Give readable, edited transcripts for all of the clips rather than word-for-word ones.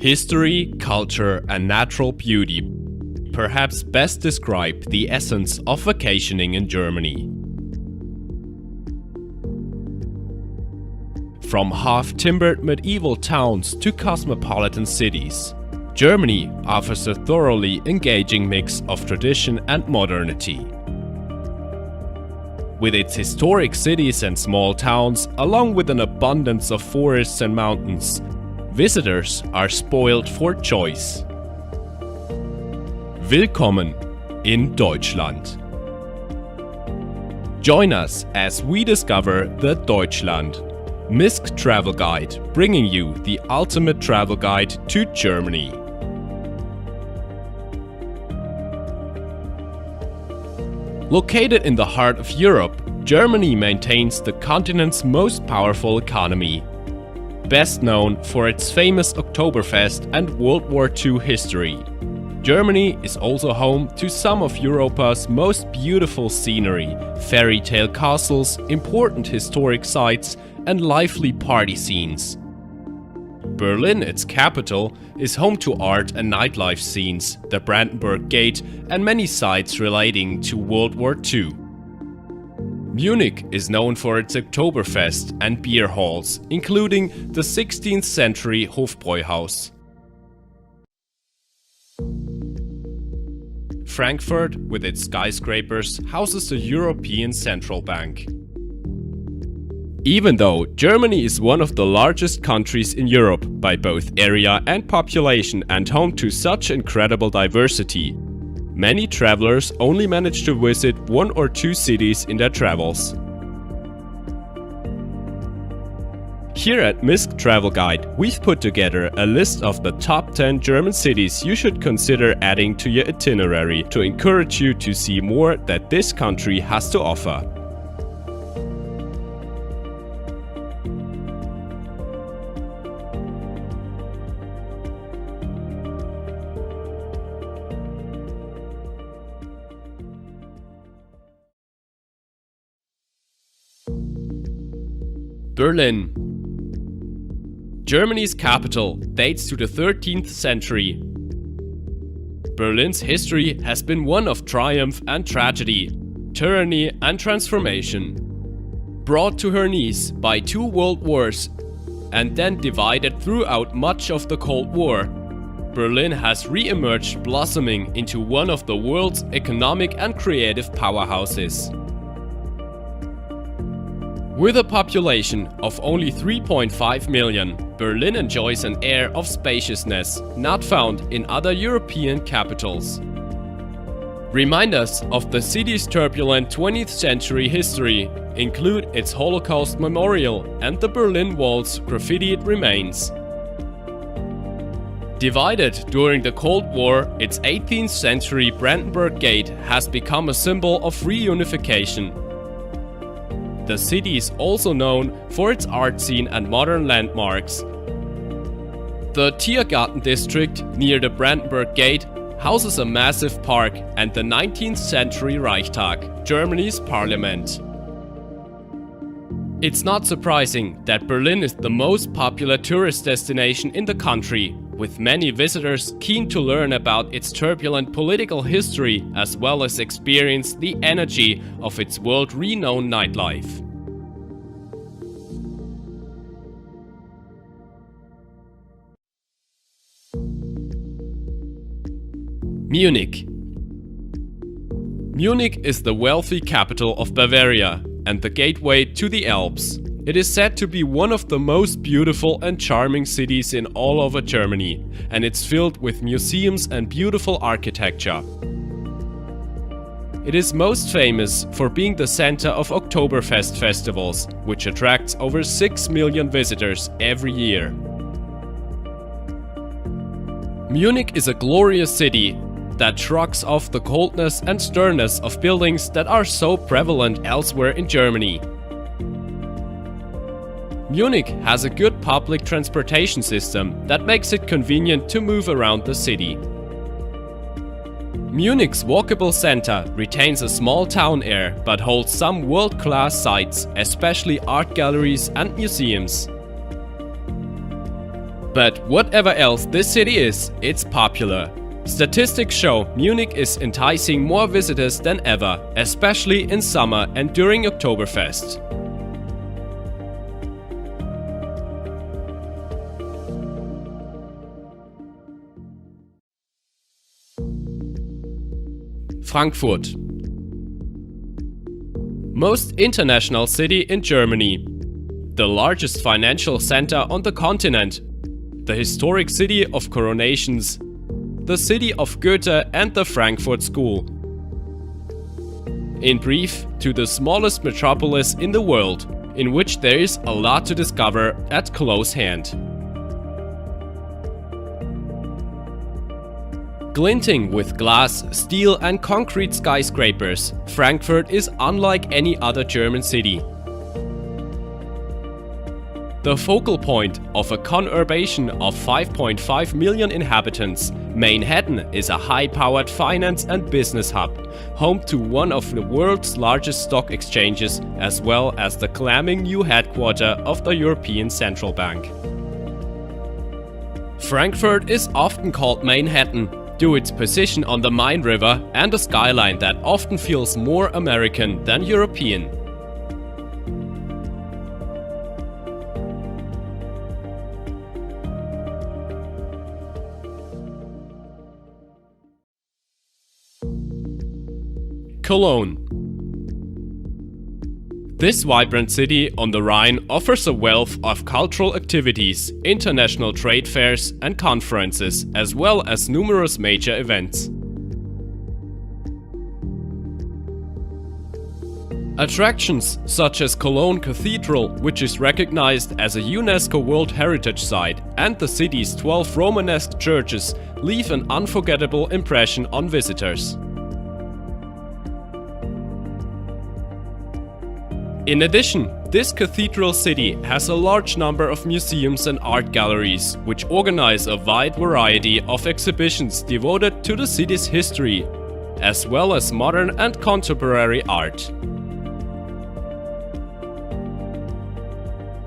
History, culture, and natural beauty perhaps best describe the essence of vacationing in Germany. From half-timbered medieval towns to cosmopolitan cities, Germany offers a thoroughly engaging mix of tradition and modernity. With its historic cities and small towns, along with an abundance of forests and mountains, visitors are spoiled for choice. Willkommen in Deutschland. Join us as we discover the Deutschland, Misk Travel Guide, bringing you the ultimate travel guide to Germany. Located in the heart of Europe, Germany maintains the continent's most powerful economy. Best known for its famous Oktoberfest and World War II history, Germany is also home to some of Europa's most beautiful scenery, fairy tale castles, important historic sites, and lively party scenes. Berlin, its capital, is home to art and nightlife scenes, the Brandenburg Gate, and many sites relating to World War II. Munich is known for its Oktoberfest and beer halls, including the 16th century Hofbräuhaus. Frankfurt, with its skyscrapers, houses the European Central Bank. Even though Germany is one of the largest countries in Europe by both area and population and home to such incredible diversity, many travelers only manage to visit one or two cities in their travels. Here at Misk Travel Guide, we've put together a list of the top 10 German cities you should consider adding to your itinerary to encourage you to see more that this country has to offer. Berlin. Germany's capital dates to the 13th century. Berlin's history has been one of triumph and tragedy, tyranny and transformation. Brought to her knees by two world wars and then divided throughout much of the Cold War, Berlin has re-emerged, blossoming into one of the world's economic and creative powerhouses. With a population of only 3.5 million, Berlin enjoys an air of spaciousness not found in other European capitals. Reminders of the city's turbulent 20th century history include its Holocaust memorial and the Berlin Wall's graffitied remains. Divided during the Cold War, its 18th century Brandenburg Gate has become a symbol of reunification. The city is also known for its art scene and modern landmarks. The Tiergarten district near the Brandenburg Gate houses a massive park and the 19th century Reichstag, Germany's parliament. It's not surprising that Berlin is the most popular tourist destination in the country, with many visitors keen to learn about its turbulent political history as well as experience the energy of its world-renowned nightlife. Munich. Munich is the wealthy capital of Bavaria and the gateway to the Alps. It is said to be one of the most beautiful and charming cities in all over Germany, and it's filled with museums and beautiful architecture. It is most famous for being the center of Oktoberfest festivals, which attracts over 6 million visitors every year. Munich is a glorious city that shrugs off the coldness and sternness of buildings that are so prevalent elsewhere in Germany. Munich has a good public transportation system that makes it convenient to move around the city. Munich's walkable center retains a small town air but holds some world-class sites, especially art galleries and museums. But whatever else this city is, it's popular. Statistics show Munich is enticing more visitors than ever, especially in summer and during Oktoberfest. Frankfurt. Most international city in Germany. The largest financial center on the continent. The historic city of coronations. The city of Goethe and the Frankfurt School. In brief, to the smallest metropolis in the world, in which there is a lot to discover at close hand. Glinting with glass, steel and concrete skyscrapers, Frankfurt is unlike any other German city. The focal point of a conurbation of 5.5 million inhabitants, Manhattan is a high-powered finance and business hub, home to one of the world's largest stock exchanges, as well as the clamming new headquarters of the European Central Bank. Frankfurt is often called Manhattan due to its position on the Main River and a skyline that often feels more American than European. Cologne. This vibrant city on the Rhine offers a wealth of cultural activities, international trade fairs and conferences, as well as numerous major events. Attractions such as Cologne Cathedral, which is recognized as a UNESCO World Heritage Site, and the city's 12 Romanesque churches leave an unforgettable impression on visitors. In addition, this cathedral city has a large number of museums and art galleries, which organize a wide variety of exhibitions devoted to the city's history, as well as modern and contemporary art.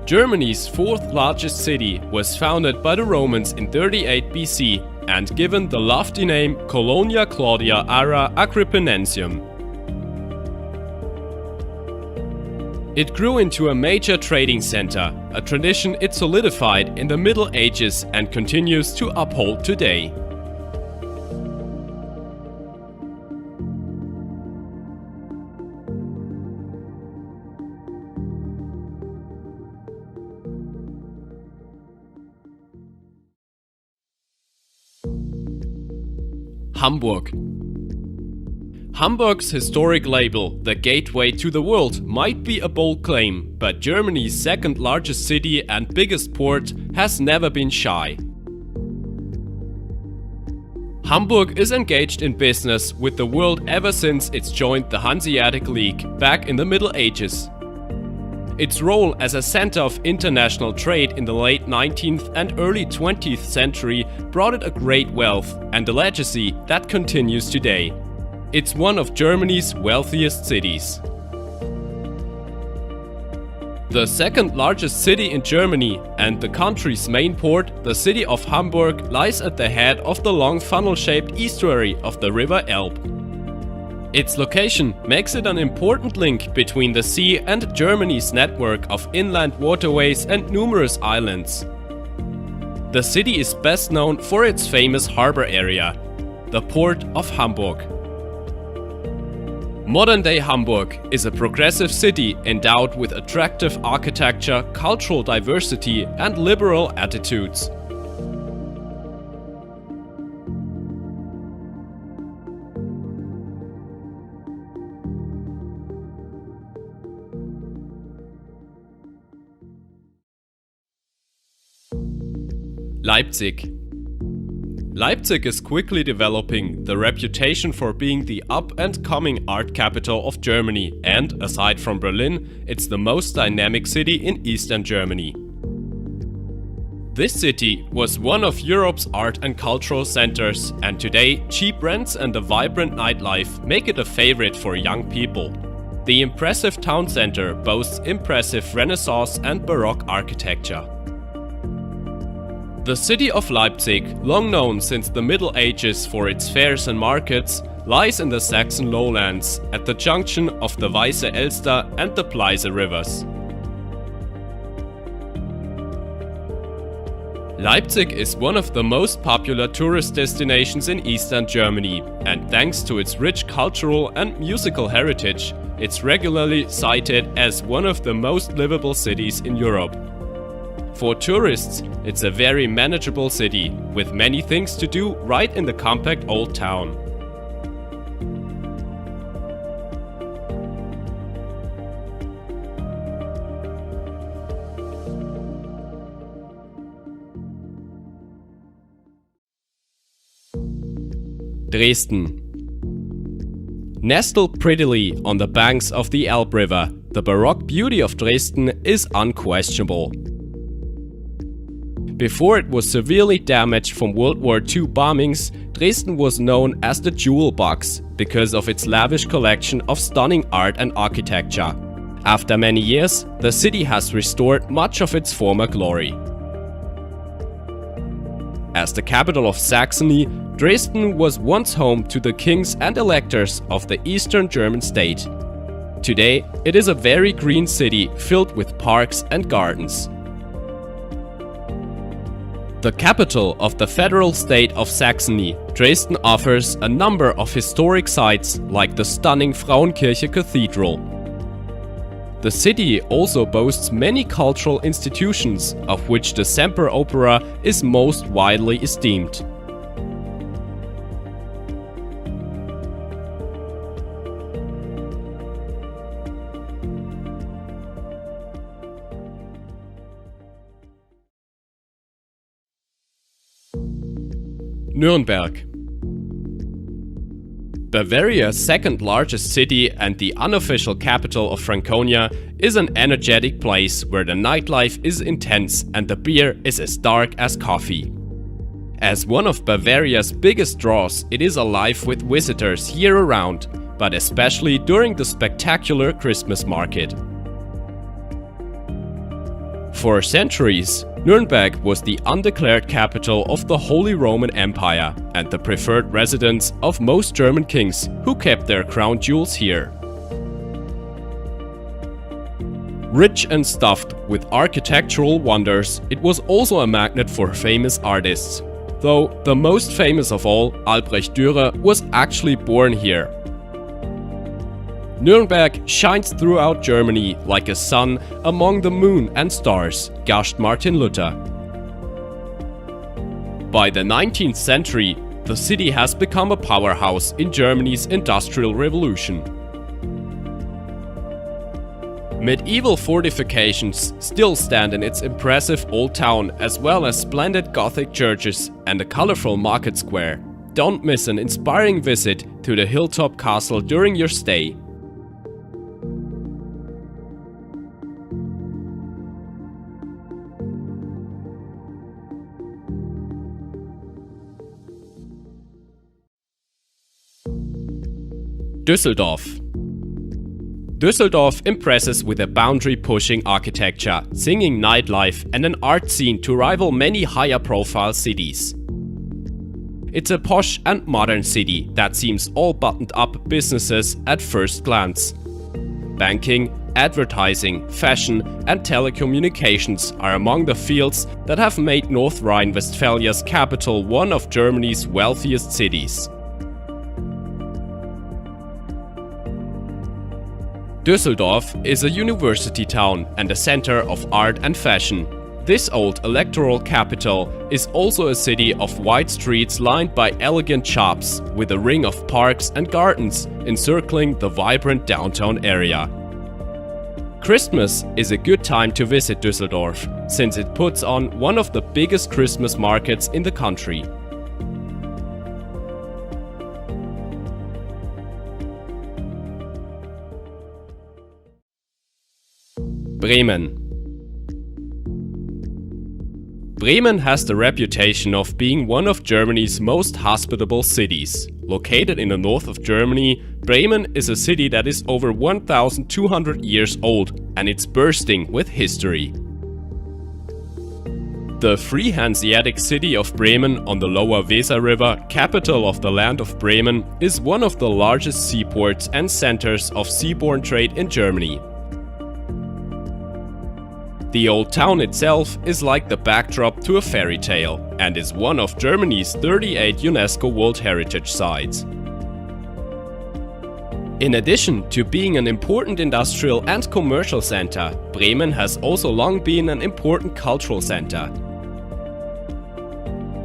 Germany's fourth largest city was founded by the Romans in 38 BC and given the lofty name Colonia Claudia Ara Agrippinensium. It grew into a major trading center, a tradition it solidified in the Middle Ages and continues to uphold today. Hamburg. Hamburg's historic label, the gateway to the world, might be a bold claim, but Germany's second largest city and biggest port has never been shy. Hamburg is engaged in business with the world ever since it's joined the Hanseatic League back in the Middle Ages. Its role as a center of international trade in the late 19th and early 20th century brought it a great wealth and a legacy that continues today. It's one of Germany's wealthiest cities. The second largest city in Germany and the country's main port, the city of Hamburg, lies at the head of the long funnel-shaped estuary of the River Elbe. Its location makes it an important link between the sea and Germany's network of inland waterways and numerous islands. The city is best known for its famous harbor area, the Port of Hamburg. Modern-day Hamburg is a progressive city endowed with attractive architecture, cultural diversity, and liberal attitudes. Leipzig. Leipzig is quickly developing the reputation for being the up-and-coming art capital of Germany and, aside from Berlin, it's the most dynamic city in Eastern Germany. This city was one of Europe's art and cultural centers, and today cheap rents and a vibrant nightlife make it a favorite for young people. The impressive town center boasts impressive Renaissance and Baroque architecture. The city of Leipzig, long known since the Middle Ages for its fairs and markets, lies in the Saxon lowlands at the junction of the Weiße Elster and the Pleiße rivers. Leipzig is one of the most popular tourist destinations in eastern Germany, and thanks to its rich cultural and musical heritage, it's regularly cited as one of the most livable cities in Europe. For tourists, it's a very manageable city, with many things to do right in the compact old town. Dresden. Nestled prettily on the banks of the Elbe River, the Baroque beauty of Dresden is unquestionable. Before it was severely damaged from World War II bombings, Dresden was known as the Jewel Box because of its lavish collection of stunning art and architecture. After many years, the city has restored much of its former glory. As the capital of Saxony, Dresden was once home to the kings and electors of the Eastern German state. Today, it is a very green city filled with parks and gardens. The capital of the federal state of Saxony, Dresden offers a number of historic sites like the stunning Frauenkirche Cathedral. The city also boasts many cultural institutions, of which the Semper Opera is most widely esteemed. Nuremberg. Bavaria's second largest city and the unofficial capital of Franconia is an energetic place where the nightlife is intense and the beer is as dark as coffee. As one of Bavaria's biggest draws, it is alive with visitors year-round, but especially during the spectacular Christmas market. For centuries, Nuremberg was the undeclared capital of the Holy Roman Empire and the preferred residence of most German kings who kept their crown jewels here. Rich and stuffed with architectural wonders, it was also a magnet for famous artists. Though the most famous of all, Albrecht Dürer, was actually born here. Nuremberg shines throughout Germany like a sun among the moon and stars, gushed Martin Luther. By the 19th century, the city has become a powerhouse in Germany's industrial revolution. Medieval fortifications still stand in its impressive old town, as well as splendid Gothic churches and a colorful market square. Don't miss an inspiring visit to the hilltop castle during your stay. Düsseldorf. Düsseldorf impresses with a boundary-pushing architecture, singing nightlife and an art scene to rival many higher-profile cities. It's a posh and modern city that seems all buttoned-up businesses at first glance. Banking, advertising, fashion and telecommunications are among the fields that have made North Rhine-Westphalia's capital one of Germany's wealthiest cities. Düsseldorf is a university town and a center of art and fashion. This old electoral capital is also a city of wide streets lined by elegant shops, with a ring of parks and gardens encircling the vibrant downtown area. Christmas is a good time to visit Düsseldorf, since it puts on one of the biggest Christmas markets in the country. Bremen. Bremen has the reputation of being one of Germany's most hospitable cities. Located in the north of Germany, Bremen is a city that is over 1,200 years old and it's bursting with history. The free Hanseatic city of Bremen on the lower Weser River, capital of the land of Bremen, is one of the largest seaports and centers of seaborne trade in Germany. The old town itself is like the backdrop to a fairy tale and is one of Germany's 38 UNESCO World Heritage Sites. In addition to being an important industrial and commercial center, Bremen has also long been an important cultural center.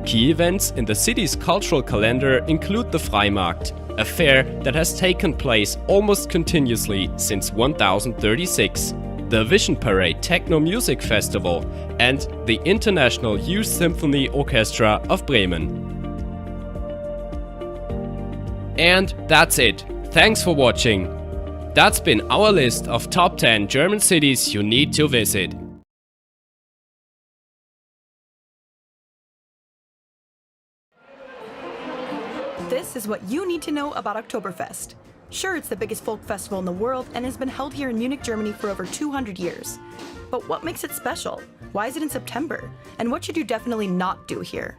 Key events in the city's cultural calendar include the Freimarkt, a fair that has taken place almost continuously since 1036, the Vision Parade Techno Music Festival, and the International Youth Symphony Orchestra of Bremen. And that's it. Thanks for watching. That's been our list of top 10 German cities you need to visit. This is what you need to know about Oktoberfest. Sure, it's the biggest folk festival in the world and has been held here in Munich, Germany for over 200 years. But what makes it special? Why is it in September? And what should you definitely not do here?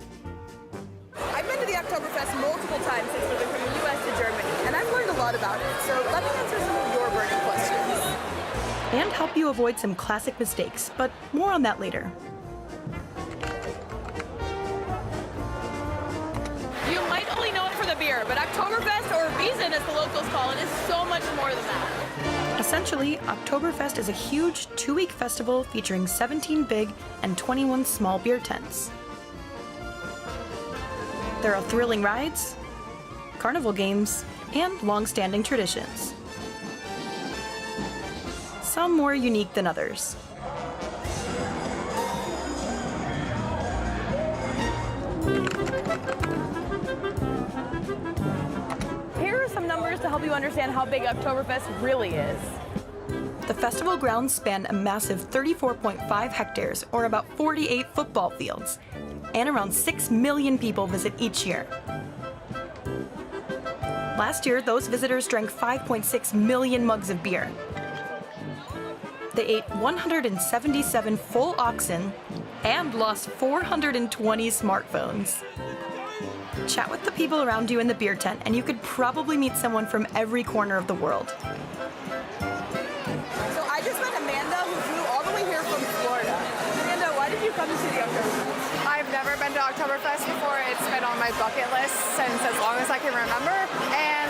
I've been to the Oktoberfest multiple times since moving from the US to Germany, and I've learned a lot about it, so let me answer some of your burning questions. And help you avoid some classic mistakes, but more on that later. You might only know it for the beer, but Oktoberfest, or Wiesn as the locals call it, is so much more than that. Essentially, Oktoberfest is a huge 2-week festival featuring 17 big and 21 small beer tents. There are thrilling rides, carnival games, and long-standing traditions. Some more unique than others. Here are some numbers to help you understand how big Oktoberfest really is. The festival grounds span a massive 34.5 hectares, or about 48 football fields, and around 6 million people visit each year. Last year, those visitors drank 5.6 million mugs of beer. They ate 177 full oxen and lost 420 smartphones. Chat with the people around you in the beer tent, and you could probably meet someone from every corner of the world. So I just met Amanda, who flew all the way here from Florida. Amanda, why did you come to see the Oktoberfest? I've never been to Oktoberfest before. It's been on my bucket list since as long as I can remember. And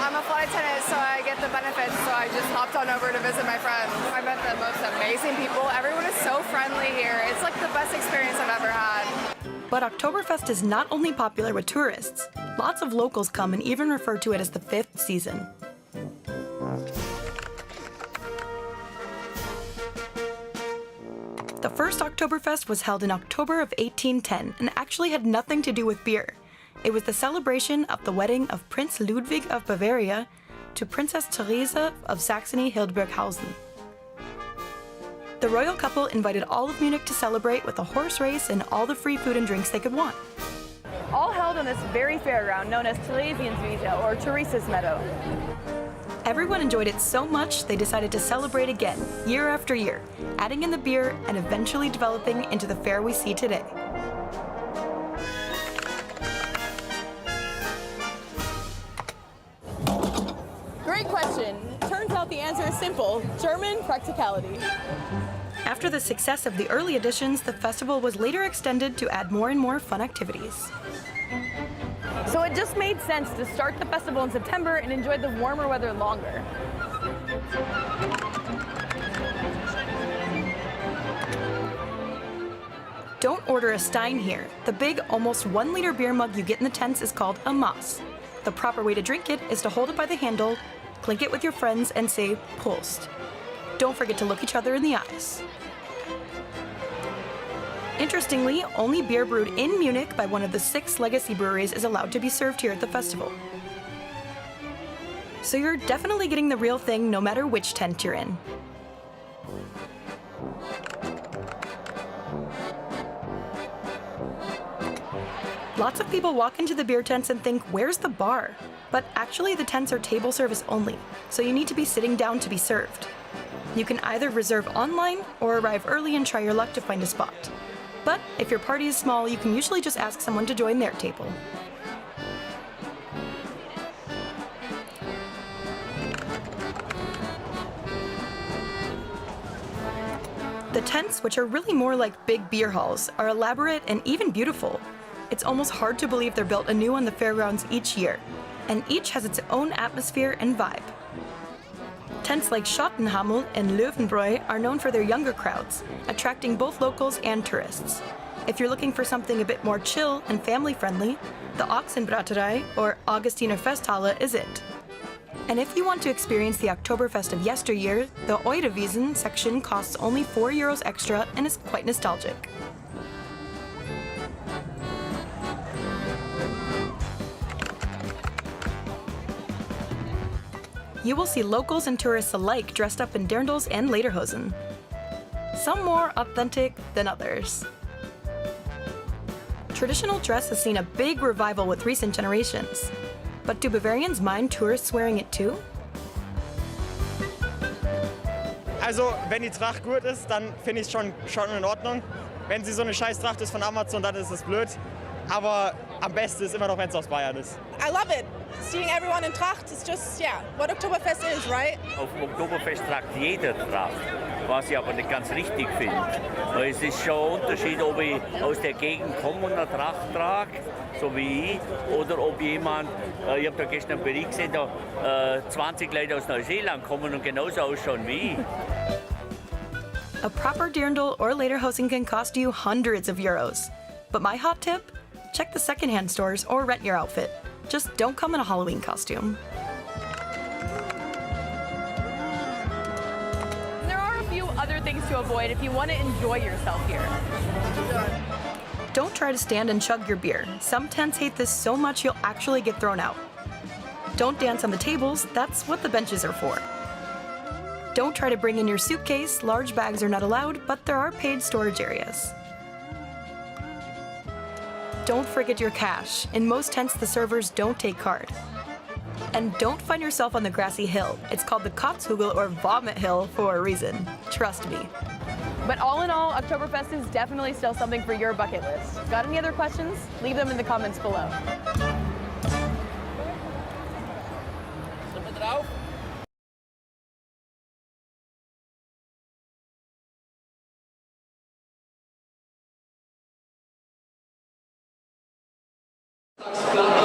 I'm a flight attendant, so I get the benefits. So I just hopped on over to visit my friends. I met the most amazing people. Everyone is so friendly here. It's like the best experience I've ever had. But Oktoberfest is not only popular with tourists. Lots of locals come and even refer to it as the 5th season. The first Oktoberfest was held in October of 1810 and actually had nothing to do with beer. It was the celebration of the wedding of Prince Ludwig of Bavaria to Princess Theresa of Saxony-Hildburghausen. The royal couple invited all of Munich to celebrate with a horse race and all the free food and drinks they could want. All held on this very fairground known as Theresienwiese, or Teresa's Meadow. Everyone enjoyed it so much they decided to celebrate again, year after year, adding in the beer and eventually developing into the fair we see today. Great question. Turns out the answer is simple: German practicality. After the success of the early editions, the festival was later extended to add more and more fun activities. So it just made sense to start the festival in September and enjoy the warmer weather longer. Don't order a Stein here. The big, almost 1-liter beer mug you get in the tents is called a Maß. The proper way to drink it is to hold it by the handle, clink it with your friends, and say Prost. Don't forget to look each other in the eyes. Interestingly, only beer brewed in Munich by one of the 6 legacy breweries is allowed to be served here at the festival. So you're definitely getting the real thing no matter which tent you're in. Lots of people walk into the beer tents and think, where's the bar? But actually the tents are table service only, so you need to be sitting down to be served. You can either reserve online or arrive early and try your luck to find a spot. But if your party is small, you can usually just ask someone to join their table. The tents, which are really more like big beer halls, are elaborate and even beautiful. It's almost hard to believe they're built anew on the fairgrounds each year, and each has its own atmosphere and vibe. Tents like Schottenhamel and Löwenbräu are known for their younger crowds, attracting both locals and tourists. If you're looking for something a bit more chill and family-friendly, the Ochsenbraterei, or Augustiner Festhalle, is it. And if you want to experience the Oktoberfest of yesteryear, the Oirewiesen section costs only €4 extra and is quite nostalgic. You will see locals and tourists alike dressed up in dirndls and lederhosen. Some more authentic than others. Traditional dress has seen a big revival with recent generations. But do Bavarians mind tourists wearing it too? Also, wenn die Tracht gut ist, dann finde ich es schon in Ordnung. Wenn sie so eine scheiß Tracht ist von Amazon, dann ist es blöd. Aber am besten ist immer noch, wenn es aus Bayern ist. I love it. Seeing everyone in Tracht is just, yeah, what Oktoberfest is, right? Auf dem Oktoberfest tragt jeder Tracht, was ich aber nicht ganz richtig finde. Weil es ist schon ein Unterschied, ob ich aus der Gegend komme und eine Tracht trage, so wie ich, oder ob jemand, ich habe da gestern einen Bericht gesehen, da 20 Leute aus Neuseeland kommen und genauso ausschauen wie ich. A proper dirndl or lederhosen can cost you hundreds of euros. But my hot tip? Check the secondhand stores or rent your outfit. Just don't come in a Halloween costume. There are a few other things to avoid if you want to enjoy yourself here. Don't try to stand and chug your beer. Some tents hate this so much you'll actually get thrown out. Don't dance on the tables, that's what the benches are for. Don't try to bring in your suitcase, large bags are not allowed, but there are paid storage areas. Don't forget your cash. In most tents, the servers don't take card. And don't find yourself on the grassy hill. It's called the Kotzhügel or Vomit Hill for a reason. Trust me. But all in all, Oktoberfest is definitely still something for your bucket list. Got any other questions? Leave them in the comments below.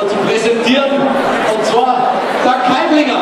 Zu präsentieren, und zwar der Keiblinger.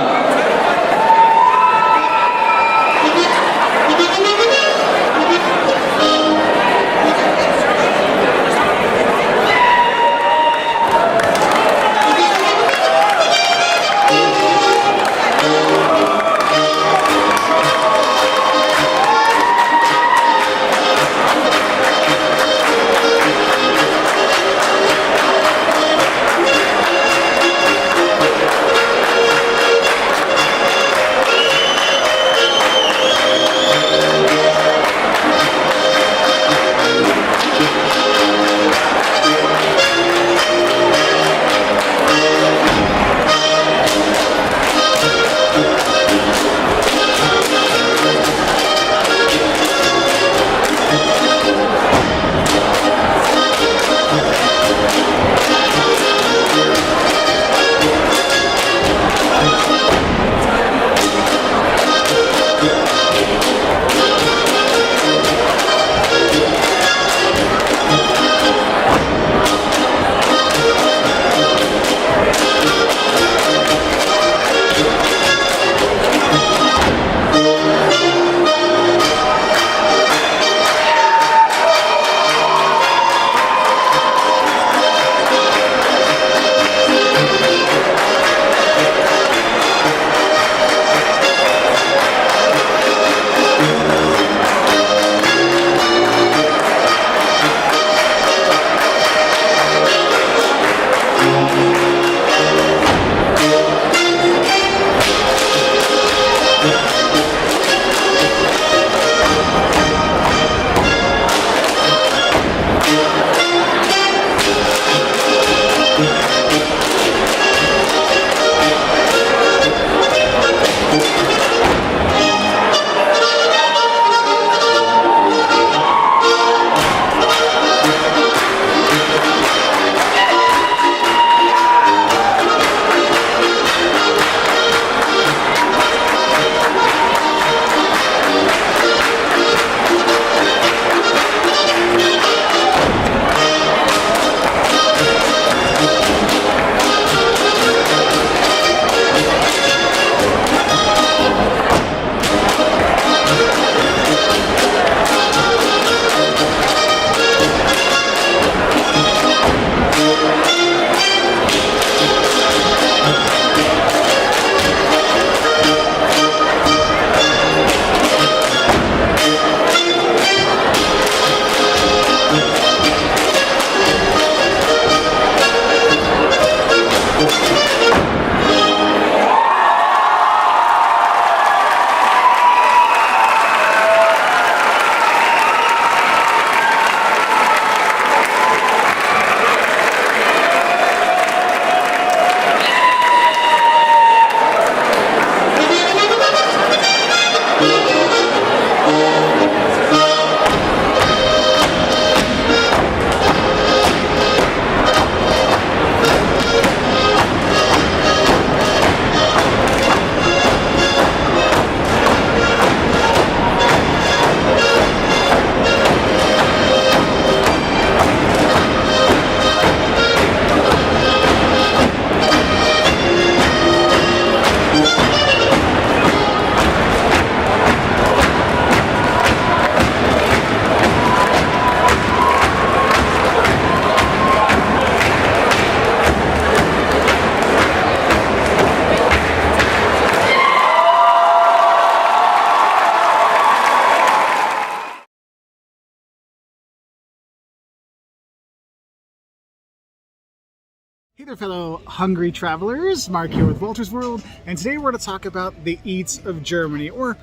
there, fellow hungry travelers. Mark here with Walter's World, and today we're going to talk about the eats of Germany, or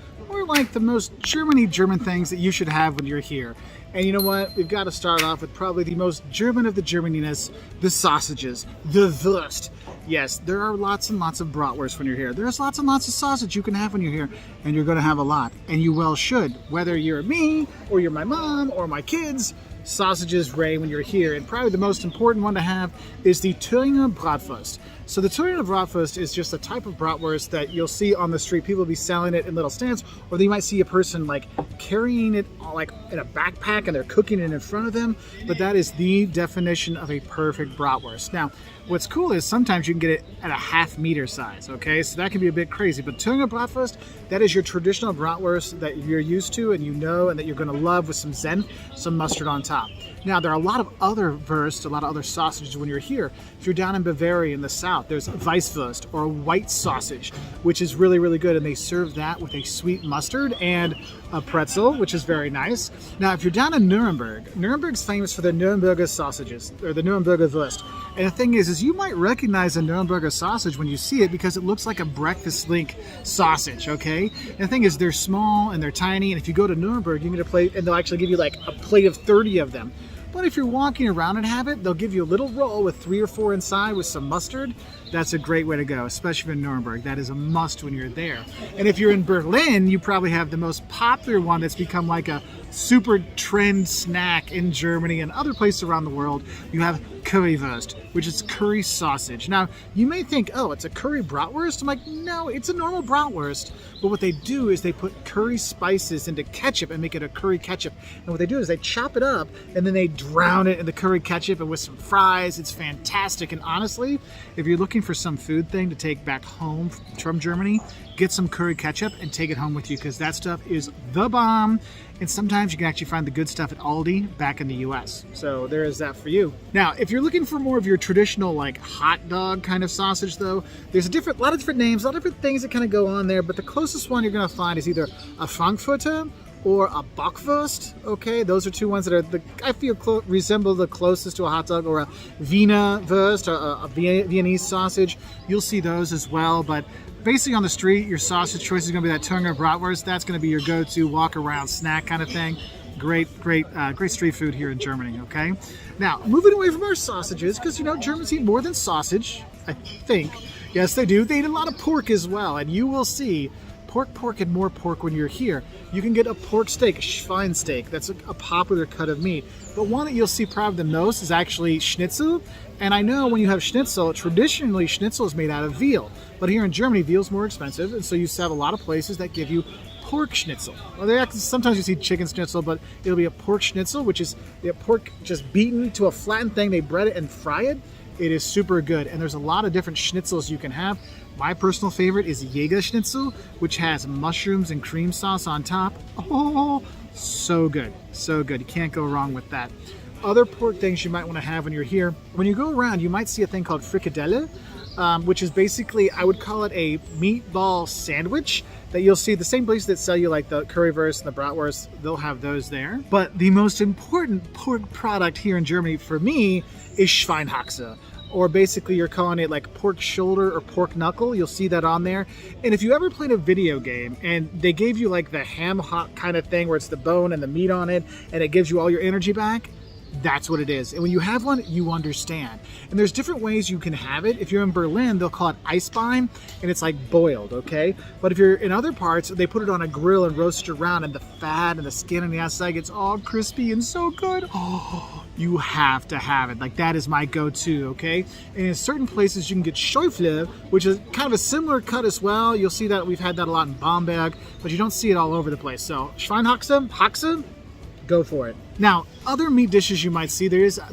like the most German things that you should have when you're here. And you know what? We've got to start off with probably the most German of the Germaniness, the sausages, the Wurst. Yes, there are lots and lots of bratwurst when you're here. There's lots and lots of sausage you can have when you're here, and you're going to have a lot, and you well should. Whether you're me, or you're my mom, or my kids, sausages reign when you're here. And probably the most important one to have is the Thüringer Bratwurst. So the Thüringer Bratwurst is just a type of bratwurst that you'll see on the street. People will be selling it in little stands, or you might see a person like carrying it like in a backpack and they're cooking it in front of them. But that is the definition of a perfect bratwurst. Now, what's cool is sometimes you can get it at a half-meter size, okay? So that can be a bit crazy. But Thüringer Bratwurst, that is your traditional bratwurst that you're used to and you know and that you're going to love with some Senf, some mustard on top. Now, there are a lot of other wurst, a lot of other sausages when you're here. If you're down in Bavaria in the south, there's Weisswurst, or white sausage, which is really, really good. And they serve that with a sweet mustard and a pretzel, which is very nice. Now, if you're down in Nuremberg, Nuremberg's famous for the Nuremberger sausages, or the Nuremberger Wurst. And the thing is you might recognize a Nuremberger sausage when you see it because it looks like a breakfast link sausage, okay? And the thing is, they're small and they're tiny, and if you go to Nuremberg, you can get a plate, and they'll actually give you like a plate of 30 of them. But if you're walking around and have it, they'll give you a little roll with 3 or 4 inside with some mustard. That's a great way to go, especially in Nuremberg. That is a must when you're there. And if you're in Berlin, you probably have the most popular one that's become like a super trend snack in Germany and other places around the world. You have Currywurst, which is curry sausage. Now, you may think, oh, it's a curry bratwurst? I'm like, no, it's a normal bratwurst. But what they do is they put curry spices into ketchup and make it a curry ketchup. And what they do is they chop it up and then they drown it in the curry ketchup and with some fries. It's fantastic. And honestly, if you're looking for some food thing to take back home from Germany, get some curry ketchup and take it home with you, because that stuff is the bomb. And sometimes you can actually find the good stuff at Aldi back in the US. So there is that for you. Now, if you're looking for more of your traditional like hot dog kind of sausage though, there's a lot of different names, a lot of different things that kind of go on there, but the closest one you're gonna find is either a Frankfurter or a Bockwurst, okay? Those are two ones that are, I feel, resemble the closest to a hot dog, or a Wiener Wurst, or a Viennese sausage. You'll see those as well, but basically on the street, your sausage choice is gonna be that Thüringer Bratwurst. That's gonna be your go-to walk-around snack kind of thing. Great street food here in Germany, okay? Now, moving away from our sausages, because, you know, Germans eat more than sausage, I think. Yes, they do. They eat a lot of pork as well, and you will see pork, and more pork when you're here. You can get a pork steak, Schweinsteak. That's a popular cut of meat. But one that you'll see probably the most is actually schnitzel. And I know when you have schnitzel, traditionally schnitzel is made out of veal. But here in Germany, veal's more expensive, and so you have a lot of places that give you pork schnitzel. Well, sometimes you see chicken schnitzel, but it'll be a pork schnitzel, which is the pork just beaten to a flattened thing. They bread it and fry it. It is super good, and there's a lot of different schnitzels you can have. My personal favorite is Jäger Schnitzel, which has mushrooms and cream sauce on top. Oh, so good, so good. You can't go wrong with that. Other pork things you might want to have when you're here. When you go around, you might see a thing called frikadelle, which is basically, I would call it a meatball sandwich that you'll see the same places that sell you like the currywurst and the bratwurst. They'll have those there. But the most important pork product here in Germany for me is Schweinshaxe. Or basically you're calling it like pork shoulder or pork knuckle. You'll see that on there. And if you ever played a video game and they gave you like the ham hock kind of thing where it's the bone and the meat on it and it gives you all your energy back, that's what it is. And when you have one, you understand. And there's different ways you can have it. If you're in Berlin, they'll call it Eisbein, and it's like boiled, okay? But if you're in other parts, they put it on a grill and roast it around, and the fat and the skin on the outside gets all crispy and so good. Oh, you have to have it. Like, that is my go-to, okay? And in certain places, you can get Schäufle, which is kind of a similar cut as well. You'll see that we've had that a lot in Bamberg, but you don't see it all over the place. So Schweinshaxe, go for it. Now, other meat dishes you might see,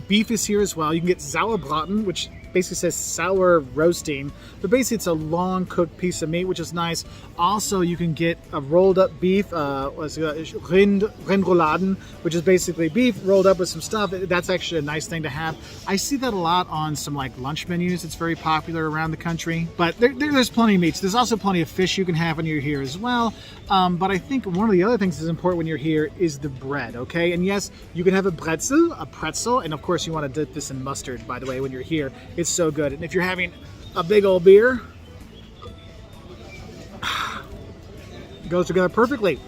beef is here as well. You can get Sauerbraten, which basically says sour roasting, but basically it's a long cooked piece of meat, which is nice. Also, you can get a rolled up beef, Rindrouladen, which is basically beef rolled up with some stuff. That's actually a nice thing to have. I see that a lot on some like lunch menus. It's very popular around the country, but there's plenty of meats. There's also plenty of fish you can have when you're here as well. But I think one of the other things that's important when you're here is the bread, okay? And yes, you can have a pretzel, and of course you want to dip this in mustard, by the way, when you're here. It's so good. And if you're having a big old beer, it goes together perfectly.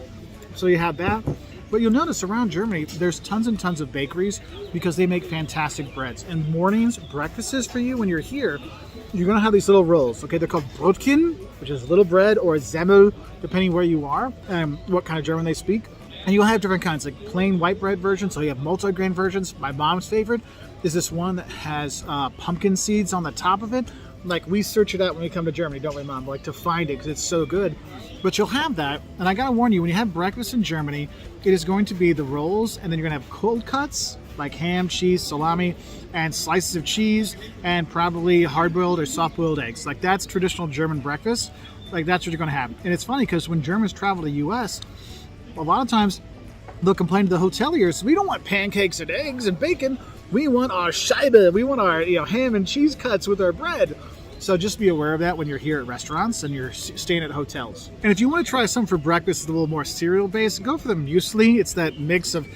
So you have that. But you'll notice around Germany, there's tons and tons of bakeries because they make fantastic breads. And mornings, breakfasts for you when you're here, you're going to have these little rolls. Okay, they're called Brotchen, which is little bread, or Semmel, depending where you are and what kind of German they speak. And you'll have different kinds, like plain white bread versions. So you have multi-grain versions. My mom's favorite is this one that has pumpkin seeds on the top of it. Like, we search it out when we come to Germany, don't we, Mom? Like, to find it because it's so good. But you'll have that. And I got to warn you, when you have breakfast in Germany, it is going to be the rolls, and then you're going to have cold cuts, like ham, cheese, salami, and slices of cheese, and probably hard-boiled or soft-boiled eggs. Like, that's traditional German breakfast. Like, that's what you're going to have. And it's funny because when Germans travel to the U.S., a lot of times they'll complain to the hoteliers, we don't want pancakes and eggs and bacon. We want our Scheibe. We want our ham and cheese cuts with our bread. So just be aware of that when you're here at restaurants and you're staying at hotels. And if you want to try something for breakfast that's a little more cereal-based, go for the muesli. It's that mix of,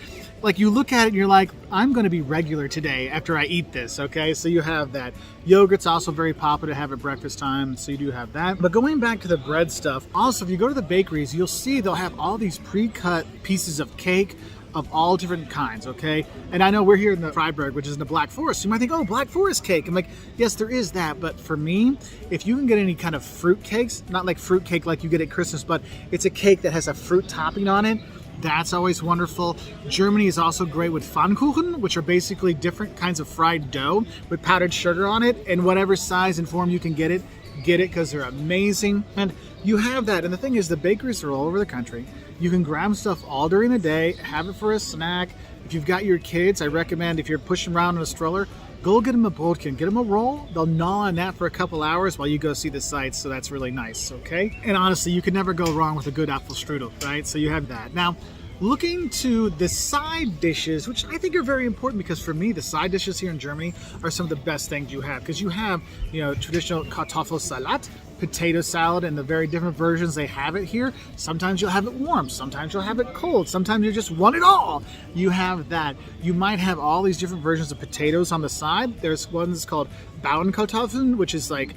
like, you look at it and you're like, I'm going to be regular today after I eat this, okay? So you have that. Yogurt's also very popular to have at breakfast time, so you do have that. But going back to the bread stuff, also, if you go to the bakeries, you'll see they'll have all these pre-cut pieces of cake of all different kinds, okay? And I know we're here in the Freiburg, which is in the Black Forest. You might think, oh, Black Forest cake. I'm like, yes, there is that. But for me, if you can get any kind of fruit cakes, not like fruit cake like you get at Christmas, but it's a cake that has a fruit topping on it, that's always wonderful. Germany is also great with Pfannkuchen, which are basically different kinds of fried dough with powdered sugar on it. And whatever size and form you can get it because they're amazing. And you have that. And the thing is, the bakeries are all over the country. You can grab stuff all during the day, have it for a snack. If you've got your kids, I recommend, if you're pushing around in a stroller, go get them a Brotchen, get them a roll. They'll gnaw on that for a couple hours while you go see the sights, so that's really nice, okay? And honestly, you can never go wrong with a good Apfelstrudel, right? So you have that. Now, looking to the side dishes, which I think are very important, because for me, the side dishes here in Germany are some of the best things you have, because you have, traditional Kartoffelsalat, potato salad, and the very different versions they have it here. Sometimes you'll have it warm, sometimes you'll have it cold, sometimes you just want it all. You have that. You might have all these different versions of potatoes on the side. There's one that's called Bauernkartoffeln, which is like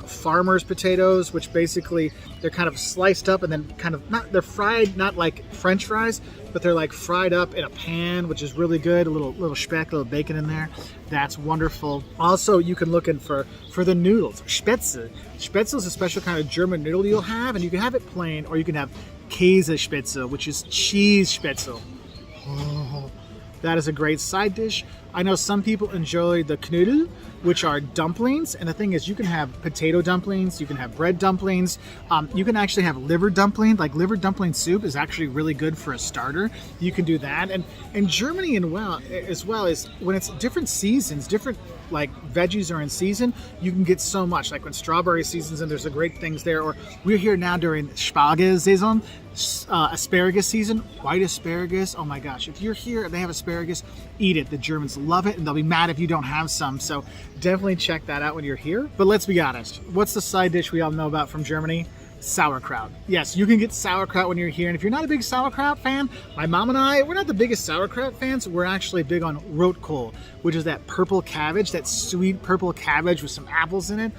farmer's potatoes, which basically they're kind of sliced up and then they're fried, not like French fries, but they're like fried up in a pan, which is really good. A little speck, a little bacon in there. That's wonderful. Also, you can look in for the noodles. Spätzle. Spätzle is a special kind of German noodle you'll have, and you can have it plain, or you can have Käsespätzle, which is cheese spätzle. Oh, that is a great side dish. I know some people enjoy the Knödel, which are dumplings. And the thing is, you can have potato dumplings, you can have bread dumplings, you can actually have liver dumpling. Like, liver dumpling soup is actually really good for a starter. You can do that. And Germany as well is when it's different seasons, different like veggies are in season, you can get so much. Like when strawberry season's and there's a great things there. Or we're here now during Spargel season, asparagus season, white asparagus. Oh my gosh, if you're here and they have asparagus, eat it. The Germans love it, and they'll be mad if you don't have some. So definitely check that out when you're here. But let's be honest, what's the side dish we all know about from Germany? Sauerkraut. Yes, you can get sauerkraut when you're here. And if you're not a big sauerkraut fan, my mom and I, we're not the biggest sauerkraut fans. We're actually big on Rotkohl, which is that purple cabbage, that sweet purple cabbage with some apples in it.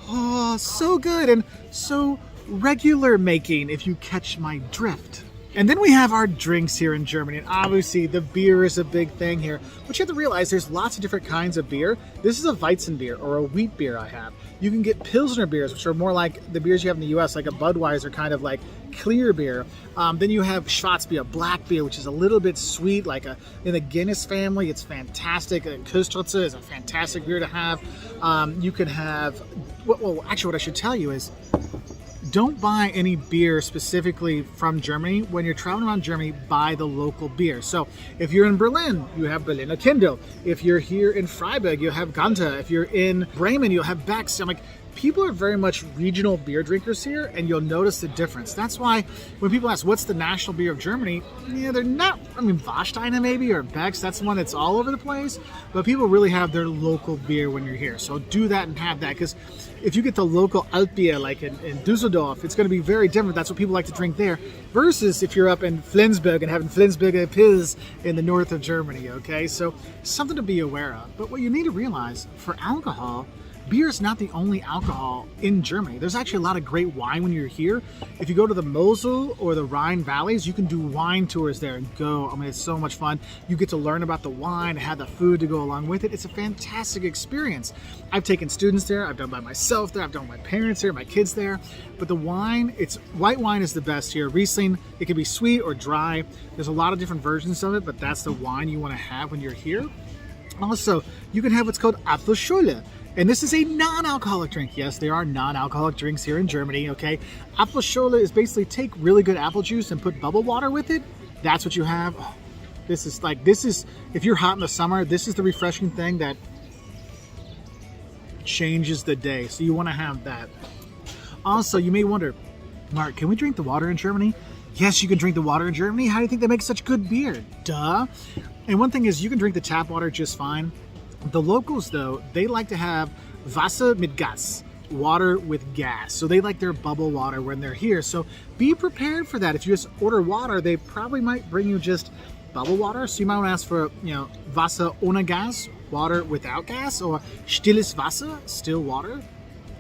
Oh, so good and so regular making, if you catch my drift. And then we have our drinks here in Germany, and obviously the beer is a big thing here. But you have to realize there's lots of different kinds of beer. This is a Weizen beer, or a wheat beer I have. You can get Pilsner beers, which are more like the beers you have in the US, like a Budweiser kind of like clear beer. Then you have Schwarzbier, black beer, which is a little bit sweet, like in the Guinness family. It's fantastic. Köstritzer is a fantastic beer to have. You can have, well, actually what I should tell you is, don't buy any beer specifically from Germany. When you're traveling around Germany, buy the local beer. So if you're in Berlin, you have Berliner Kindl. If you're here in Freiburg, you'll have Ganter. If you're in Bremen, you'll have Beck's. I'm like, people are very much regional beer drinkers here, and you'll notice the difference. That's why when people ask, what's the national beer of Germany? Yeah, they're not, Warsteiner maybe, or Beck's, that's the one that's all over the place. But people really have their local beer when you're here. So do that and have that, because if you get the local Altbier, like in Düsseldorf, it's going to be very different. That's what people like to drink there, versus if you're up in Flensburg and having Flensburger Pils in the north of Germany, okay? So something to be aware of. But what you need to realize, for alcohol, beer is not the only alcohol in Germany. There's actually a lot of great wine when you're here. If you go to the Mosel or the Rhine valleys, you can do wine tours there and go. I mean, it's so much fun. You get to learn about the wine, have the food to go along with it. It's a fantastic experience. I've taken students there. I've done by myself there. I've done with my parents there, my kids there. But the wine, white wine is the best here. Riesling, it can be sweet or dry. There's a lot of different versions of it, but that's the wine you want to have when you're here. Also, you can have what's called Apfelschorle. And this is a non-alcoholic drink. Yes, there are non-alcoholic drinks here in Germany, okay? Apfelschorle is basically take really good apple juice and put bubble water with it. That's what you have. Oh, this is, if you're hot in the summer, this is the refreshing thing that changes the day. So you want to have that. Also, you may wonder, Mark, can we drink the water in Germany? Yes, you can drink the water in Germany. How do you think they make such good beer? Duh. And one thing is, you can drink the tap water just fine. The locals, though, they like to have Wasser mit Gas, water with gas. So they like their bubble water when they're here. So be prepared for that. If you just order water, they probably might bring you just bubble water. So you might want to ask for, Wasser ohne Gas, water without gas, or stilles Wasser, still water.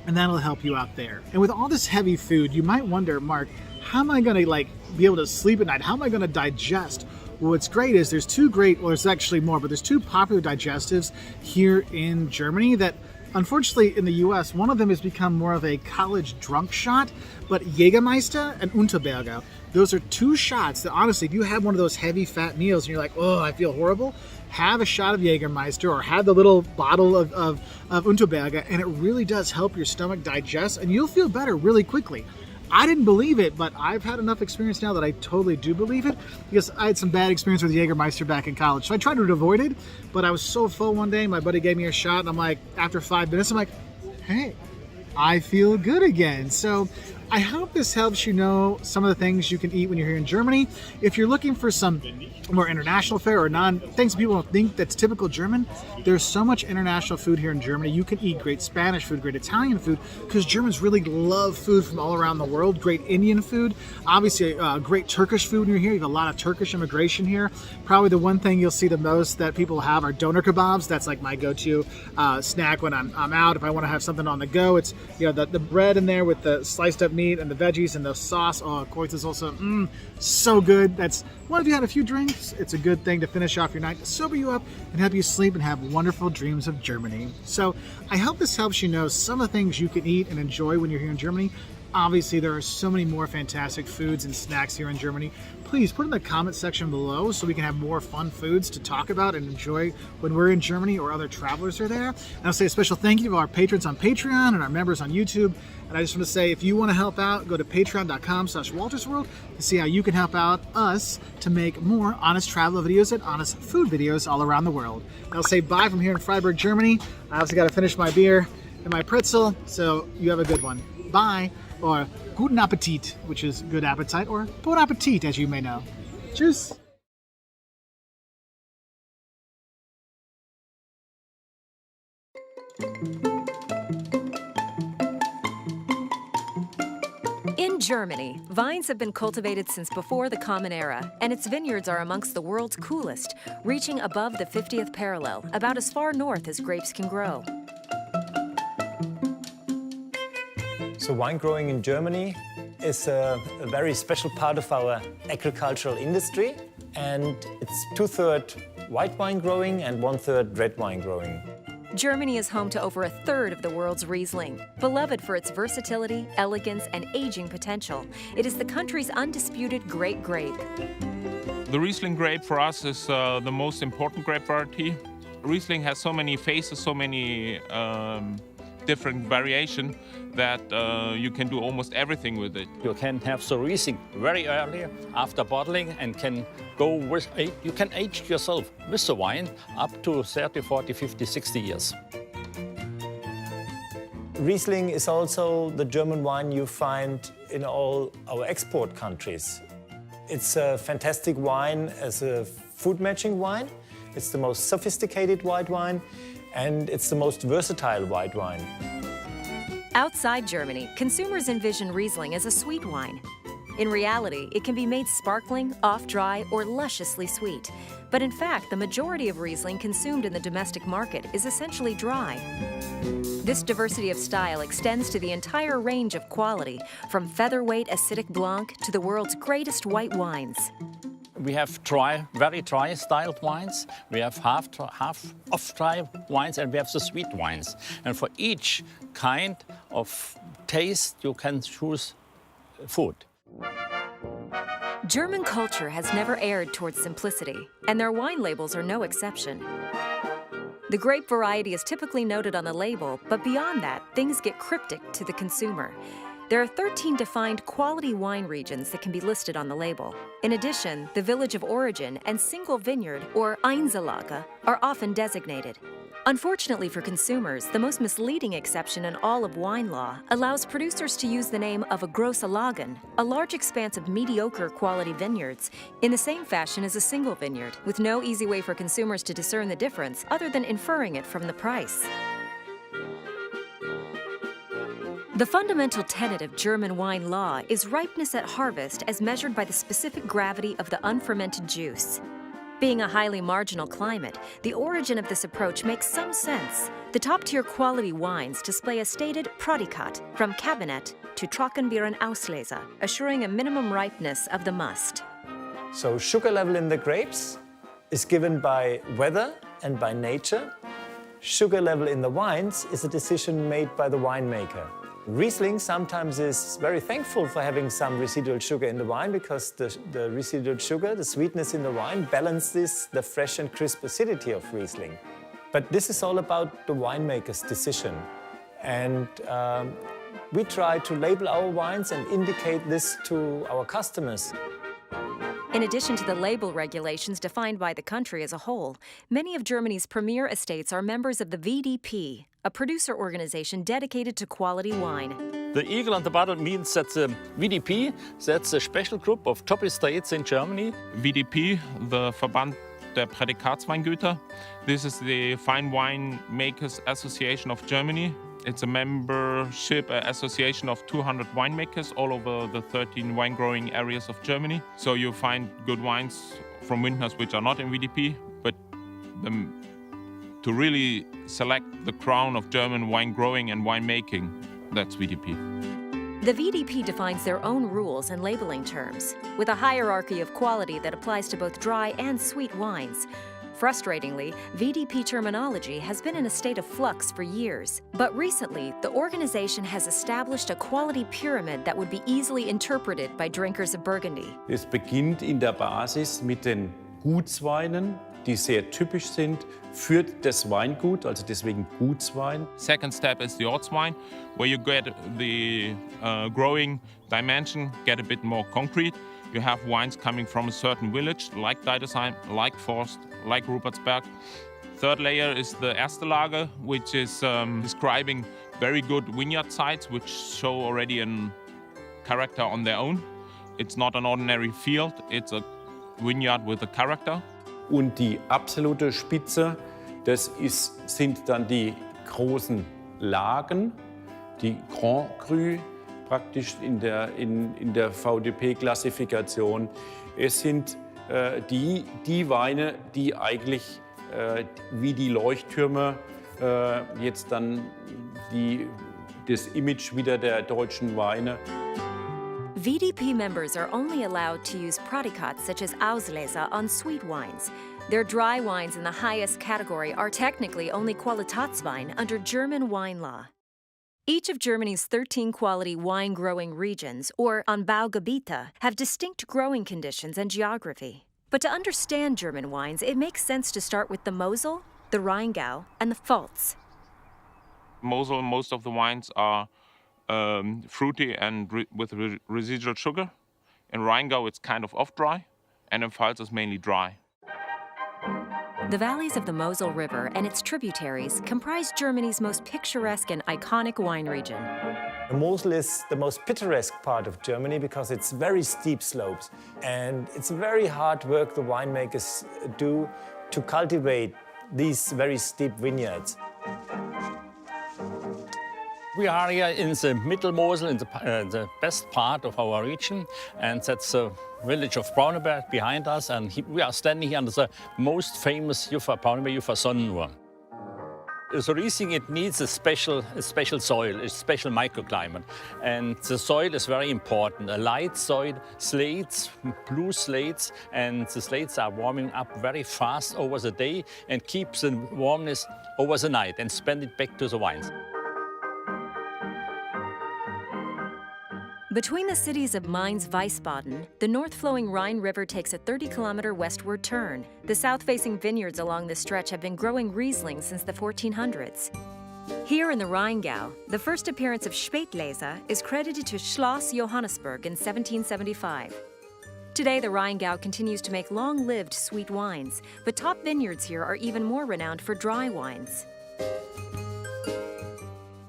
And that'll help you out there. And with all this heavy food, you might wonder, Mark, how am I going to be able to sleep at night? How am I going to digest? Well, what's great is there's there's actually more, but there's two popular digestives here in Germany that, unfortunately, in the US, one of them has become more of a college drunk shot, but Jägermeister and Unterberger, those are two shots that, honestly, if you have one of those heavy fat meals and you're like, oh, I feel horrible, have a shot of Jägermeister or have the little bottle of Unterberger, and it really does help your stomach digest, and you'll feel better really quickly. I didn't believe it, but I've had enough experience now that I totally do believe it, because I had some bad experience with Jägermeister back in college. So I tried to avoid it, but I was so full one day, my buddy gave me a shot, and I'm like, after 5 minutes, I'm like, hey, I feel good again. So I hope this helps you know some of the things you can eat when you're here in Germany. If you're looking for some more international fare or things people don't think that's typical German, there's so much international food here in Germany. You can eat great Spanish food, great Italian food, because Germans really love food from all around the world. Great Indian food, obviously great Turkish food when you're here. You have a lot of Turkish immigration here. Probably the one thing you'll see the most that people have are doner kebabs. That's like my go-to snack when I'm out. If I want to have something on the go, it's the bread in there with the sliced up meat and the veggies and the sauce. Oh, of course, is also so good. That's one, if you had a few drinks, it's a good thing to finish off your night, to sober you up and help you sleep and have wonderful dreams of Germany. So I hope this helps you know some of the things you can eat and enjoy when you're here in Germany. Obviously, there are so many more fantastic foods and snacks here in Germany. Please put in the comment section below so we can have more fun foods to talk about and enjoy when we're in Germany or other travelers are there. And I'll say a special thank you to our patrons on Patreon and our members on YouTube. And I just want to say, if you want to help out, go to patreon.com/WaltersWorld to see how you can help out us to make more honest travel videos and honest food videos all around the world. And I'll say bye from here in Freiburg, Germany. I also got to finish my beer and my pretzel, so you have a good one. Bye. Or guten Appetit, which is good appetite, or bon appetit, as you may know. Tschüss. In Germany, vines have been cultivated since before the Common Era, and its vineyards are amongst the world's coolest, reaching above the 50th parallel, about as far north as grapes can grow. So wine growing in Germany is a very special part of our agricultural industry, and it's 2/3 white wine growing and 1/3 red wine growing. Germany is home to over 1/3 of the world's Riesling. Beloved for its versatility, elegance, and aging potential, it is the country's undisputed great grape. The Riesling grape for us is the most important grape variety. Riesling has so many faces, so many different variation that you can do almost everything with it. You can have the Riesling very early after bottling and can go with, you can age yourself with the wine up to 30, 40, 50, 60 years. Riesling is also the German wine you find in all our export countries. It's a fantastic wine as a food matching wine. It's the most sophisticated white wine, and it's the most versatile white wine. Outside Germany, consumers envision Riesling as a sweet wine. In reality, it can be made sparkling, off-dry, or lusciously sweet. But in fact, the majority of Riesling consumed in the domestic market is essentially dry. This diversity of style extends to the entire range of quality, from featherweight acidic blanc to the world's greatest white wines. We have very dry styled wines, we have half off-dry wines, and we have the sweet wines. And for each kind of taste, you can choose food. German culture has never erred towards simplicity, and their wine labels are no exception. The grape variety is typically noted on the label, but beyond that, things get cryptic to the consumer. There are 13 defined quality wine regions that can be listed on the label. In addition, the village of origin and single vineyard, or Einzellage, are often designated. Unfortunately for consumers, the most misleading exception in all of wine law allows producers to use the name of a grosse Lagen, a large expanse of mediocre quality vineyards, in the same fashion as a single vineyard, with no easy way for consumers to discern the difference other than inferring it from the price. The fundamental tenet of German wine law is ripeness at harvest as measured by the specific gravity of the unfermented juice. Being a highly marginal climate, the origin of this approach makes some sense. The top-tier quality wines display a stated Prädikat, from Kabinett to Trockenbeeren Auslese, assuring a minimum ripeness of the must. So sugar level in the grapes is given by weather and by nature. Sugar level in the wines is a decision made by the winemaker. Riesling sometimes is very thankful for having some residual sugar in the wine because the residual sugar, the sweetness in the wine, balances the fresh and crisp acidity of Riesling. But this is all about the winemaker's decision. And we try to label our wines and indicate this to our customers. In addition to the label regulations defined by the country as a whole, many of Germany's premier estates are members of the VDP, a producer organization dedicated to quality wine. The eagle on the bottle means that the VDP, that's a special group of top estates in Germany. VDP, the Verband der Prädikatsweingüter. This is the Fine Wine Makers Association of Germany. It's a membership association of 200 winemakers all over the 13 wine-growing areas of Germany. So you find good wines from vintners which are not in VDP, but to really select the crown of German wine growing and winemaking, that's VDP. The VDP defines their own rules and labeling terms, with a hierarchy of quality that applies to both dry and sweet wines. Frustratingly, VDP terminology has been in a state of flux for years, but recently, the organization has established a quality pyramid that would be easily interpreted by drinkers of Burgundy. Es beginnt in der Basis mit den Gutsweinen, die sehr typisch sind für das Weingut, also deswegen Gutswein. Second step is the Ortswein, where you get the growing dimension, get a bit more concrete. You have wines coming from a certain village, like Deidesheim, like Forst, like Rupertsberg. Third layer is the Erste Lage, which is describing very good vineyard sites, which show already a character on their own. It's not an ordinary field, it's a vineyard with a character. Und die absolute Spitze, sind dann die großen Lagen, die Grand Cru, praktisch in der VDP-Klassifikation. Es sind die Weine, die eigentlich wie die Leuchttürme jetzt dann das Image wieder der deutschen Weine. VDP members are only allowed to use Prädikats such as Auslese on sweet wines. Their dry wines in the highest category are technically only Qualitätswein under German wine law. Each of Germany's 13 quality wine-growing regions, or Anbaugebiete, have distinct growing conditions and geography. But to understand German wines, it makes sense to start with the Mosel, the Rheingau, and the Pfalz. Mosel, most of the wines are fruity and with residual sugar. In Rheingau, it's kind of off-dry, and in Pfalz, it's mainly dry. The valleys of the Mosel River and its tributaries comprise Germany's most picturesque and iconic wine region. The Mosel is the most picturesque part of Germany because it's very steep slopes. And it's very hard work the winemakers do to cultivate these very steep vineyards. We are here in the Middle Mosel, in the best part of our region, and that's the village of Brauneberg behind us, and we are standing here under the most famous Brauneberg Sonnenur. So Riesling, it needs a special soil, a special microclimate. And the soil is very important. A light soil, slates, blue slates, and the slates are warming up very fast over the day and keeps the warmness over the night and spend it back to the wines. Between the cities of Mainz-Wiesbaden, the north-flowing Rhine River takes a 30-kilometer westward turn. The south-facing vineyards along this stretch have been growing Riesling since the 1400s. Here in the Rheingau, the first appearance of Spätlese is credited to Schloss Johannesburg in 1775. Today, the Rheingau continues to make long-lived sweet wines, but top vineyards here are even more renowned for dry wines.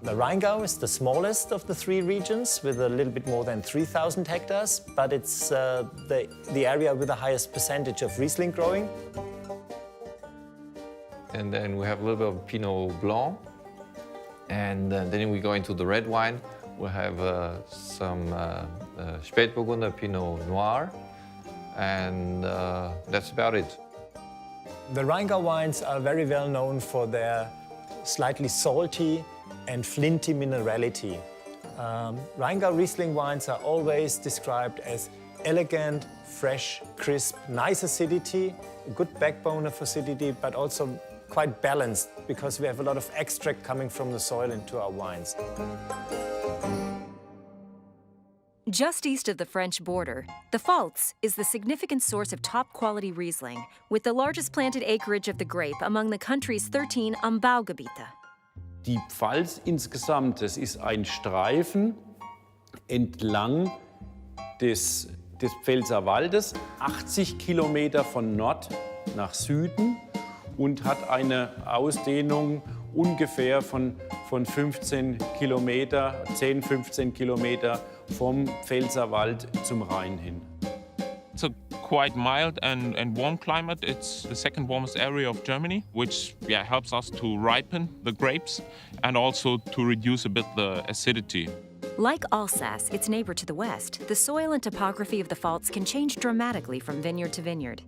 The Rheingau is the smallest of the three regions with a little bit more than 3,000 hectares, but it's the area with the highest percentage of Riesling growing. And then we have a little bit of Pinot Blanc. And then we go into the red wine. We have some Spätburgunder Pinot Noir. And that's about it. The Rheingau wines are very well known for their slightly salty and flinty minerality. Rheingau Riesling wines are always described as elegant, fresh, crisp, nice acidity, a good backbone of acidity, but also quite balanced because we have a lot of extract coming from the soil into our wines. Just east of the French border, the Pfalz is the significant source of top-quality Riesling, with the largest planted acreage of the grape among the country's 13 Anbaugebiete. Die Pfalz insgesamt, das ist ein Streifen entlang des Pfälzerwaldes, 80 Kilometer von Nord nach Süden und hat eine Ausdehnung ungefähr von 15 Kilometer, 10, 15 Kilometer vom Pfälzerwald zum Rhein hin. It's a quite mild and warm climate. It's the second warmest area of Germany, which helps us to ripen the grapes and also to reduce a bit the acidity. Like Alsace, its neighbor to the west, the soil and topography of the Pfalz can change dramatically from vineyard to vineyard.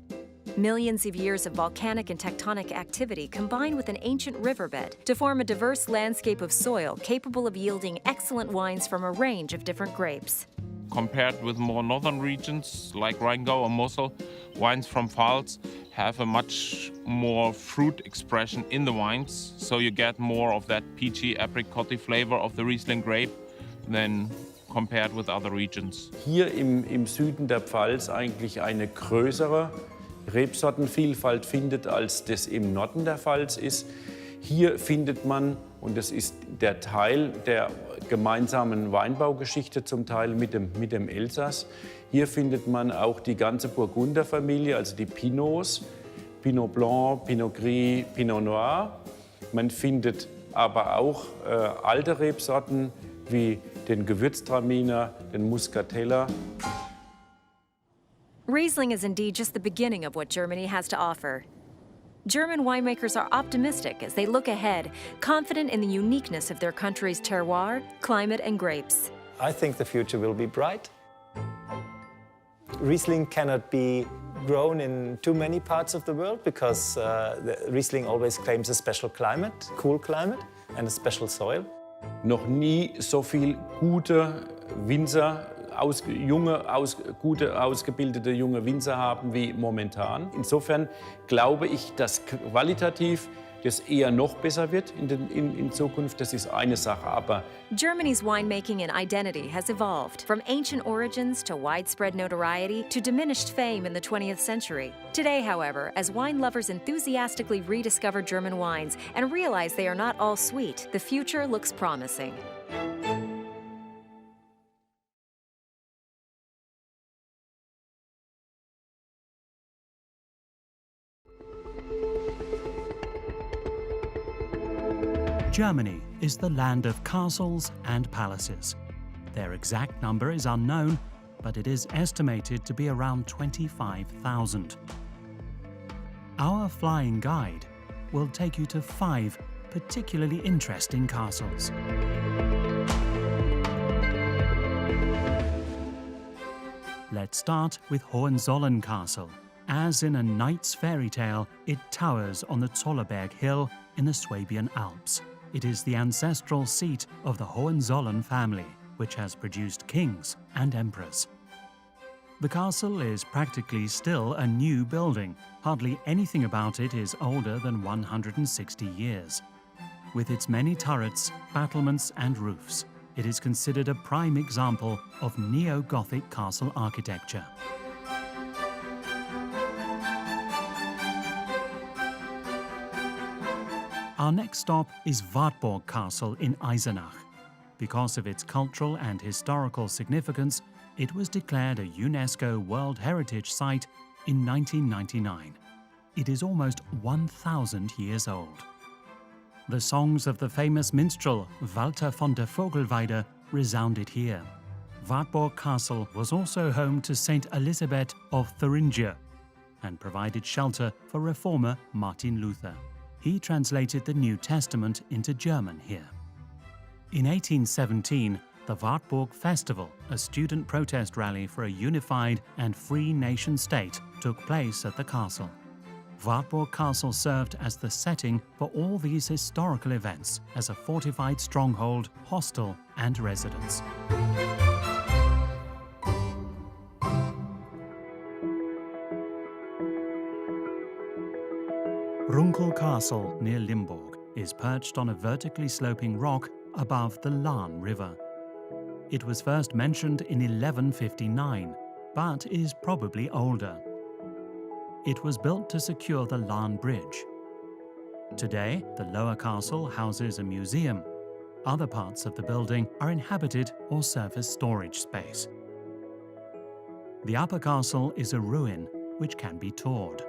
Millions of years of volcanic and tectonic activity combine with an ancient riverbed to form a diverse landscape of soil capable of yielding excellent wines from a range of different grapes. Compared with more northern regions like Rheingau or Mosel, wines from Pfalz have a much more fruit expression in the wines, so you get more of that peachy, apricot flavor of the Riesling grape than compared with other regions. Hier im Süden der Pfalz eigentlich eine größere Rebsortenvielfalt findet, als das im Norden der Pfalz ist. Hier findet man, und das ist der Teil der gemeinsamen Weinbaugeschichte zum Teil mit dem Elsass, hier findet man auch die ganze Burgunderfamilie, also die Pinots, Pinot Blanc, Pinot Gris, Pinot Noir. Man findet aber auch alte Rebsorten wie den Gewürztraminer, den Muscatella. Riesling is indeed just the beginning of what Germany has to offer. German winemakers are optimistic as they look ahead, confident in the uniqueness of their country's terroir, climate, and grapes. I think the future will be bright. Riesling cannot be grown in too many parts of the world because the Riesling always claims a special climate, cool climate, and a special soil. Noch nie so viel gute Winzer, gute ausgebildete junge Winzer haben wie momentan. Insofern glaube ich, dass qualitativ das eher noch besser wird in Zukunft. Das ist eine Sache, aber Germany's winemaking and identity has evolved from ancient origins to widespread notoriety to diminished fame in the 20th century. Today, however, as wine lovers enthusiastically rediscover German wines and realize they are not all sweet, the future looks promising. Germany is the land of castles and palaces. Their exact number is unknown, but it is estimated to be around 25,000. Our flying guide will take you to 5 particularly interesting castles. Let's start with Hohenzollern Castle. As in a knight's fairy tale, it towers on the Zollerberg Hill in the Swabian Alps. It is the ancestral seat of the Hohenzollern family, which has produced kings and emperors. The castle is practically still a new building. Hardly anything about it is older than 160 years. With its many turrets, battlements and roofs, it is considered a prime example of neo-Gothic castle architecture. Our next stop is Wartburg Castle in Eisenach. Because of its cultural and historical significance, it was declared a UNESCO World Heritage Site in 1999. It is almost 1,000 years old. The songs of the famous minstrel Walter von der Vogelweide resounded here. Wartburg Castle was also home to Saint Elisabeth of Thuringia and provided shelter for reformer Martin Luther. He translated the New Testament into German here. In 1817, the Wartburg Festival, a student protest rally for a unified and free nation-state, took place at the castle. Wartburg Castle served as the setting for all these historical events as a fortified stronghold, hostel and residence. Runkel Castle near Limburg is perched on a vertically sloping rock above the Lahn River. It was first mentioned in 1159, but is probably older. It was built to secure the Lahn Bridge. Today, the lower castle houses a museum. Other parts of the building are inhabited or serve as storage space. The upper castle is a ruin which can be toured.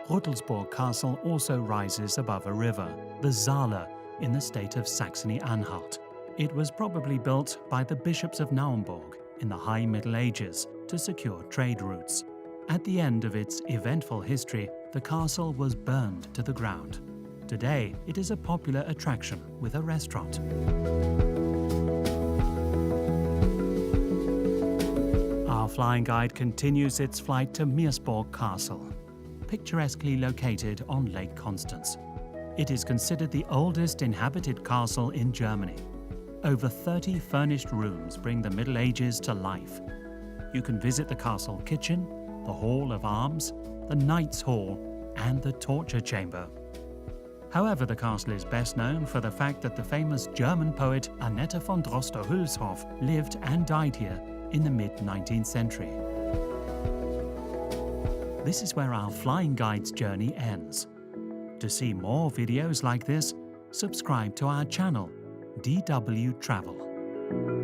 Rüttelsburg Castle also rises above a river, the Saale, in the state of Saxony-Anhalt. It was probably built by the bishops of Naumburg in the High Middle Ages to secure trade routes. At the end of its eventful history, the castle was burned to the ground. Today, it is a popular attraction with a restaurant. Our flying guide continues its flight to Meersborg Castle, picturesquely located on Lake Constance. It is considered the oldest inhabited castle in Germany. Over 30 furnished rooms bring the Middle Ages to life. You can visit the castle kitchen, the Hall of Arms, the Knight's Hall, and the torture chamber. However, the castle is best known for the fact that the famous German poet Annette von Droste-Hülshoff lived and died here in the mid-19th century. This is where our flying guide's journey ends. To see more videos like this, subscribe to our channel, DW Travel.